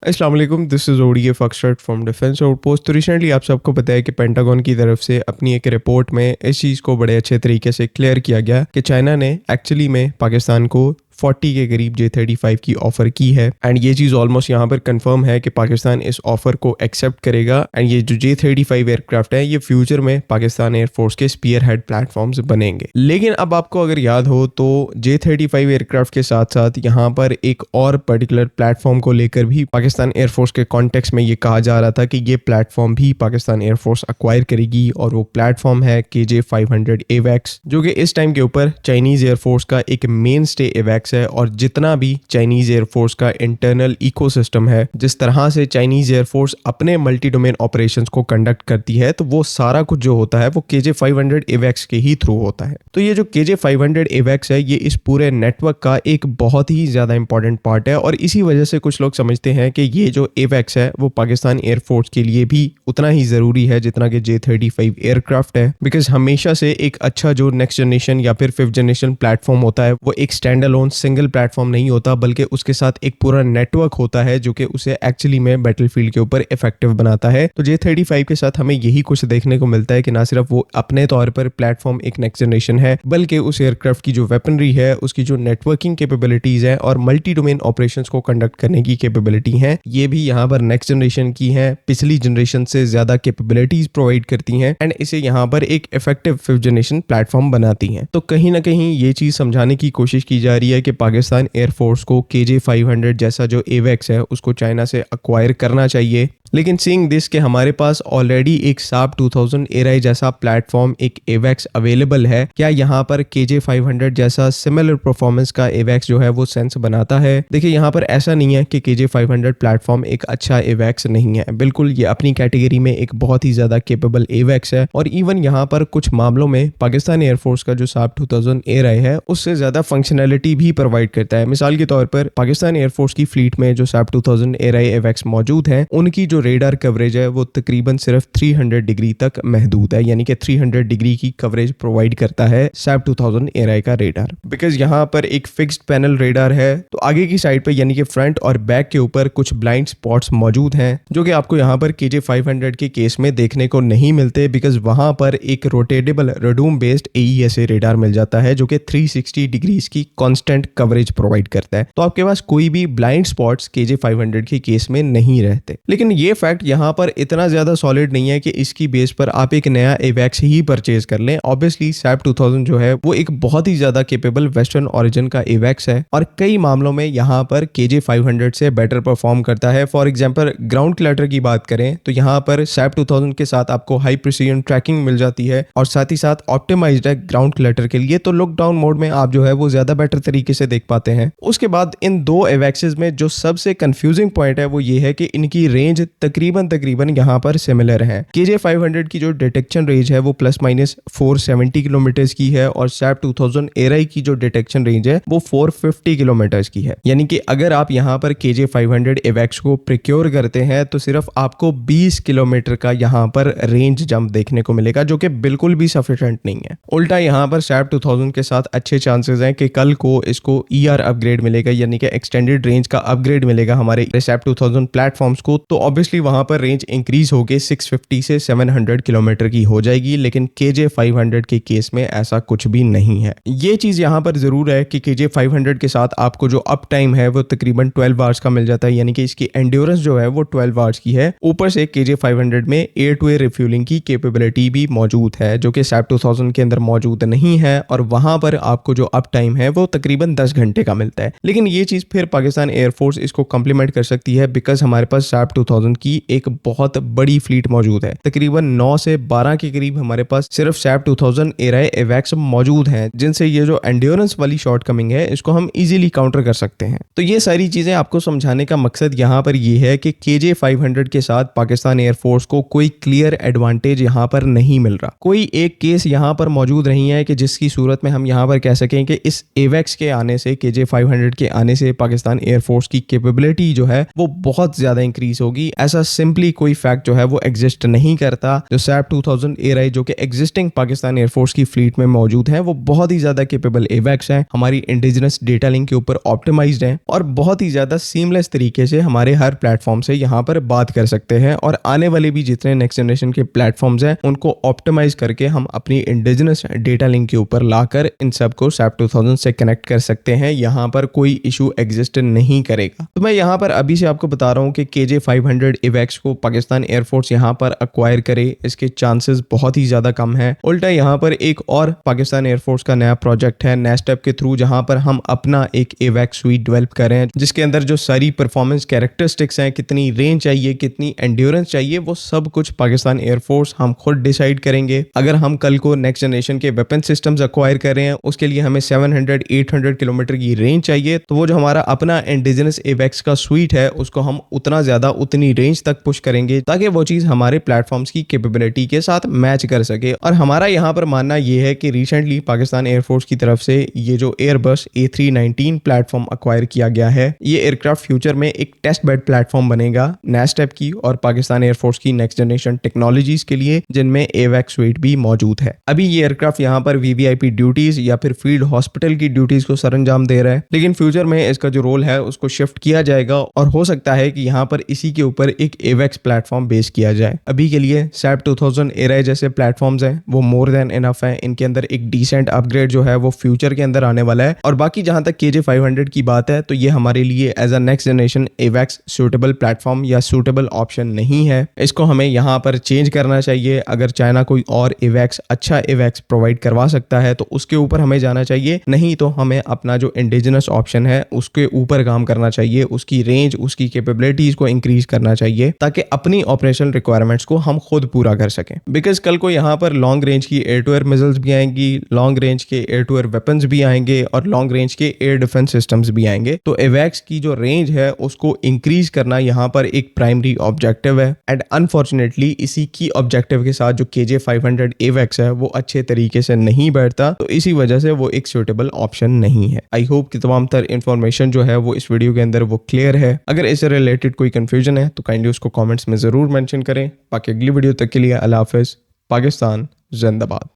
अस्सलाम वालेकुम, this is ODA foxtrot from defence outpost. तो रिसेंटली आप सबको पता है कि पेंटागन की तरफ से अपनी एक रिपोर्ट में इस चीज़ को बड़े अच्छे तरीके से क्लियर किया गया कि चाइना ने एक्चुअली में पाकिस्तान को 40 के करीब J-35 की ऑफ़र की है एंड ये चीज़ ऑलमोस्ट यहाँ पर कंफर्म है कि पाकिस्तान इस ऑफ़र को एक्सेप्ट करेगा एंड ये जो J-35 एयरक्राफ्ट है ये फ्यूचर में पाकिस्तान एयरफोर्स के स्पीयर हेड प्लेटफॉर्म्स बनेंगे। लेकिन अब आपको अगर याद हो तो J-35 एयरक्राफ्ट के साथ साथ यहाँ पर एक और पर्टिकुलर प्लेटफॉर्म को लेकर भी पाकिस्तान एयरफोर्स के कॉन्टेक्स्ट में ये कहा जा रहा था कि ये प्लेटफॉर्म भी पाकिस्तान एयरफोर्स अक्वायर करेगी और वो प्लेटफॉर्म है KJ-500 AWACS, जो कि इस टाइम के ऊपर चाइनीज़ एयरफोर्स का एक मेन स्टे AWACS है। और जितना भी चाइनीज एयरफोर्स का इंटरनल इकोसिस्टम है, जिस तरह से चाइनीज एयरफोर्स अपने मल्टी डोमेन ऑपरेशंस को कंडक्ट करती है, तो वो सारा कुछ जो होता है वो KJ-500 AWACS के ही थ्रू होता है। तो ये जो KJ-500 AWACS है ये इस पूरे नेटवर्क का एक बहुत ही ज्यादा इंपॉर्टेंट पार्ट है और इसी वजह से कुछ लोग समझते हैं कि ये जो AWACS है वो पाकिस्तान एयरफोर्स के लिए भी उतना ही जरूरी है जितना कि J-35 एयरक्राफ्ट है। बिकॉज हमेशा से एक अच्छा जो नेक्स्ट जनरेशन या फिर 5th जनरेशन प्लेटफॉर्म होता है वो एक स्टैंड अलोन सिंगल प्लेटफॉर्म नहीं होता, बल्कि उसके साथ एक पूरा नेटवर्क होता है जो कि उसे एक्चुअली में बैटलफील्ड के ऊपर इफेक्टिव बनाता है। तो J-35 के साथ हमें यही कुछ देखने को मिलता है कि ना सिर्फ वो अपने तौर पर प्लेटफॉर्म एक नेक्स्ट जनरेशन है, बल्कि उस एयरक्राफ्ट की जो वेपनरी है, उसकी जो नेटवर्किंग कैपेबिलिटीज है और मल्टी डोमेन ऑपरेशंस को कंडक्ट करने की कैपेबिलिटी है, ये भी यहाँ पर नेक्स्ट जनरेशन की है, पिछली जनरेशन से ज्यादा कैपेबिलिटीज प्रोवाइड करती हैं एंड इसे यहाँ पर एक इफेक्टिव 5th जनरेशन प्लेटफॉर्म बनाती हैं। तो कहीं ना कहीं ये चीज समझाने की कोशिश की जा रही है कि पाकिस्तान एयरफोर्स को KJ-500 जैसा जो AWACS है उसको चाइना से अक्वायर करना चाहिए। लेकिन सीइंग दिस के हमारे पास ऑलरेडी एक साब 2000 एराई जैसा प्लेटफॉर्म एक AWACS अवेलेबल है, क्या यहाँ पर KJ-500 जैसा सिमिलर परफॉर्मेंस का AWACS जो है वो सेंस बनाता है? देखिए, यहाँ पर ऐसा नहीं है कि KJ-500 प्लेटफॉर्म एक अच्छा AWACS नहीं है, बिल्कुल ये अपनी कैटेगरी में एक बहुत ही ज्यादा केपेबल AWACS है और इवन यहाँ पर कुछ मामलों में पाकिस्तान एयरफोर्स का जो साब 2000 एराई है उससे ज्यादा फंक्शनैलिटी भी प्रोवाइड करता है। मिसाल के तौर पर पाकिस्तान एयरफोर्स की फ्लीट में जो साब 2000 एराई AWACS मौजूद है उनकी जो रेडार कवरेज है वो तकरीबन सिर्फ 300 डिग्री तक महदूद है, यानी कि 300 डिग्री की कवरेज प्रोवाइड करता है साब 2000 एराई का रेडार। बिकॉज यहाँ पर एक फिक्स्ड पैनल रेडार है, तो आगे की साइड पे यानी कि फ्रंट और बैक के ऊपर कुछ ब्लाइंड स्पॉट्स मौजूद हैं जो कि आपको यहाँ पर KJ-500 के केस में देखने को नहीं मिलते, बिकॉज वहां पर एक रोटेटेबल रडूम बेस्ड AESA रेडार मिल जाता है जो कि 360 डिग्रीज की कांस्टेंट कवरेज प्रोवाइड करता है। तो आपके पास कोई भी ब्लाइंड स्पॉट्स KJ-500 के केस में नहीं रहते। लेकिन ये फैक्ट यहाँ पर इतना ज्यादा सॉलिड नहीं है कि इसकी बेस पर आप एक नया AWACS ही परचेज कर लें। ऑब्वियसली साब 2000 जो है वो एक बहुत ही ज्यादा केपेबल वेस्टर्न ओरिजिन का AWACS है और कई मामलों में यहाँ पर KJ-500 से बेटर परफॉर्म करता है। फॉर एग्जांपल ग्राउंड क्लटर की बात करें तो यहाँ पर साब 2000 के साथ आपको हाई प्रिसीजन ट्रैकिंग मिल जाती है और साथ ही साथ ऑप्टिमाइज्ड है ग्राउंड क्लटर के लिए, तो लुकडाउन मोड में आप जो है वो ज्यादा बेटर तरीके से देख पाते हैं। उसके बाद इन दो AWACS में जो सबसे कंफ्यूजिंग पॉइंट है वो ये है कि इनकी रेंज तकरीबन यहाँ पर सिमिलर है। KJ-500 की जो डिटेक्शन रेंज है वो ±470 किलोमीटर की है और साब 2000 एराई की जो डिटेक्शन रेंज है वो 450 किलोमीटर की है। यानी कि अगर आप यहाँ पर KJ-500 AWACS को प्रिक्योर करते हैं तो सिर्फ आपको 20 किलोमीटर का यहाँ पर रेंज जंप देखने को मिलेगा, जो कि बिल्कुल भी सफिशिएंट नहीं है। उल्टा यहाँ पर साब 2000 के साथ अच्छे चांसेस हैं कि कल को इसको ER अपग्रेड मिलेगा, यानी कि एक्सटेंडेड रेंज का अपग्रेड मिलेगा हमारे साब 2000 प्लेटफॉर्म्स को, तो ऑब्वियसली वहां पर रेंज इंक्रीज होके 650 से 700 किलोमीटर की हो जाएगी। लेकिन KJ-500 के केस में ऐसा कुछ भी नहीं है। ये चीज यहाँ पर जरूर है कि KJ-500 के साथ आपको जो अप टाइम है वो तकरीबन 12 आवर्स का मिल जाता है, यानी कि इसकी एंड्योरेंस जो है वो 12 आवर्स की है। ऊपर से KJ-500 में एयर टू एयर रिफ्यूलिंग की कैपेबिलिटी भी मौजूद है जो कि साब 2000 के अंदर मौजूद नहीं है और वहां पर आपको जो अप टाइम है वो तकरीबन 10 घंटे का मिलता है। लेकिन ये चीज फिर पाकिस्तान एयरफोर्स इसको कॉम्प्लीमेंट कर सकती है, बिकॉज हमारे पास साब 2000 की एक बहुत बड़ी फ्लीट मौजूद है। तकरीबन 9 से 12 के करीब हमारे पास सिर्फ साब 2000 एराई AWACS मौजूद हैं, जिनसे ये जो एंड्योरेंस वाली शॉर्टकमिंग है इसको हम इजीली काउंटर कर सकते हैं। तो ये सारी चीजें आपको समझाने का मकसद यहाँ पर ये है कि KJ-500 के साथ पाकिस्तान एयरफोर्स को कोई क्लियर एडवांटेज यहाँ पर नहीं मिल रहा। कोई एक केस यहाँ पर मौजूद नहीं है कि जिसकी सूरत में हम यहाँ पर कह सकें कि इस AWACS के आने से, KJ-500 के आने से पाकिस्तान एयरफोर्स की कैपेबिलिटी जो है वो बहुत ज्यादा इंक्रीज होगी ऐसा सिंपली कोई फैक्ट जो है वो एग्जिस्ट नहीं करता। जो सैप 2000 एआरआई जो कि एग्जिस्टिंग पाकिस्तान एयरफोर्स की फ्लीट में मौजूद है, वो बहुत ही ज्यादा केपेबल एवैक्स हैं, हमारी इंडिजिनस डेटा लिंक के ऊपर ऑप्टिमाइज्ड हैं और बहुत ही ज्यादा सीमलेस तरीके से हमारे हर प्लेटफॉर्म से यहाँ पर बात कर सकते हैं। और आने वाले भी जितने नेक्स्ट जनरेशन के प्लेटफॉर्म्स हैं उनको ऑप्टिमाइज करके हम अपनी इंडिजिनस डेटा लिंक के ऊपर लाकर इन सब को सैप 2000 से कनेक्ट कर सकते हैं। यहाँ पर कोई इशू एग्जिस्ट नहीं करेगा। तो मैं यहाँ पर अभी से आपको बता रहा हूँ कि KJ-500 एवैक्स को पाकिस्तान एयरफोर्स यहाँ पर अक्वायर करे, इसके चांसेस बहुत ही ज्यादा कम है। उल्टा यहाँ पर एक और पाकिस्तान एयरफोर्स का नया प्रोजेक्ट है नेस्टेप के थ्रू, जहां पर हम अपना एक एवैक्स स्वीट डेवलप कर रहे हैं, जिसके अंदर जो सारी परफॉर्मेंस कैरेक्टरिस्टिक्स हैं, कितनी रेंज चाहिए, कितनी एंड्योरेंस चाहिए, वो सब कुछ पाकिस्तान एयरफोर्स हम खुद डिसाइड करेंगे। अगर हम कल को नेक्स्ट जनरेशन के वेपन सिस्टम्स अक्वायर कर रहे हैं, उसके लिए हमें 700-800 किलोमीटर की रेंज चाहिए, तो वो जो हमारा अपना इंडिजिनस एवैक्स का स्वीट है उसको हम उतना ज्यादा उतनी रेंज तक पुश करेंगे ताकि वो चीज हमारे प्लेटफॉर्म्स की कैपेबिलिटी के साथ मैच कर सके। और हमारा यहाँ पर मानना यह है कि रिसेंटली पाकिस्तान एयरफोर्स की तरफ से ये जो एयरबस A319 प्लेटफॉर्म अक्वायर किया गया है, ये एयरक्राफ्ट फ्यूचर में एक टेस्ट बेड प्लेटफॉर्म बनेगा नेस्टेप की और पाकिस्तान एयरफोर्स की नेक्स्ट जनरेशन टेक्नोलॉजीज के लिए, जिनमें एवैक्स स्वीट भी मौजूद है। अभी ये एयरक्राफ्ट यहाँ पर VVIP ड्यूटीज या फिर फील्ड हॉस्पिटल की ड्यूटीज को सरंजाम दे रहा है, लेकिन फ्यूचर में इसका जो रोल है उसको शिफ्ट किया जाएगा और हो सकता है कि यहाँ पर इसी के ऊपर एक एवैक्स प्लेटफॉर्म बेस किया जाए। अभी के लिए सैप 2000 एआरआई जैसे प्लेटफॉर्म्स हैं वो मोर देन इनफ है, इनके अंदर एक डिसेंट अपग्रेड जो है वो फ्यूचर के अंदर आने वाला है। और बाकी जहां तक KJ-500 की बात है तो ये हमारे लिए एज अ नेक्स्ट जनरेशन एवैक्स सूटेबल प्लेटफॉर्म या सूटेबल ऑप्शन नहीं है। इसको हमें यहाँ पर चेंज करना चाहिए। अगर चाइना कोई और एवैक्स अच्छा एवैक्स प्रोवाइड करवा सकता है तो उसके ऊपर हमें जाना चाहिए, नहीं तो हमें अपना जो इंडिजिनस ऑप्शन है उसके ऊपर काम करना चाहिए, उसकी रेंज, उसकी कैपेबिलिटीज को इंक्रीज करना चाहिए ताकि अपनी ऑपरेशनल रिक्वायरमेंट्स को हम खुद पूरा कर सकें। बिकॉज कल को यहाँ पर लॉन्ग रेंज की एयर टू एयर मिसाइल्स भी आएंगी, लॉन्ग रेंज के एयर टू एयर वेपन्स भी आएंगे और लॉन्ग रेंज के एयर डिफेंस सिस्टम्स भी आएंगे। तो एवैक्स की जो रेंज है उसको इंक्रीज करना यहाँ पर एक प्राइमरी ऑब्जेक्टिव है एंड अनफॉर्चुनेटली इसी की ऑब्जेक्टिव के साथ जो KJ-500 एवैक्स है वो अच्छे तरीके से नहीं बैठता, तो इसी वजह से वो एक सूटेबल ऑप्शन नहीं है। आई होप कि तमाम तर इन्फॉर्मेशन जो है वो इस वीडियो के अंदर वो क्लियर है। अगर इससे रिलेटेड कोई कंफ्यूजन है तो काइंडली उसको कमेंट्स में जरूर मेंशन करें। बाकी अगली वीडियो तक के लिए अल्लाह हाफिज। पाकिस्तान जिंदाबाद।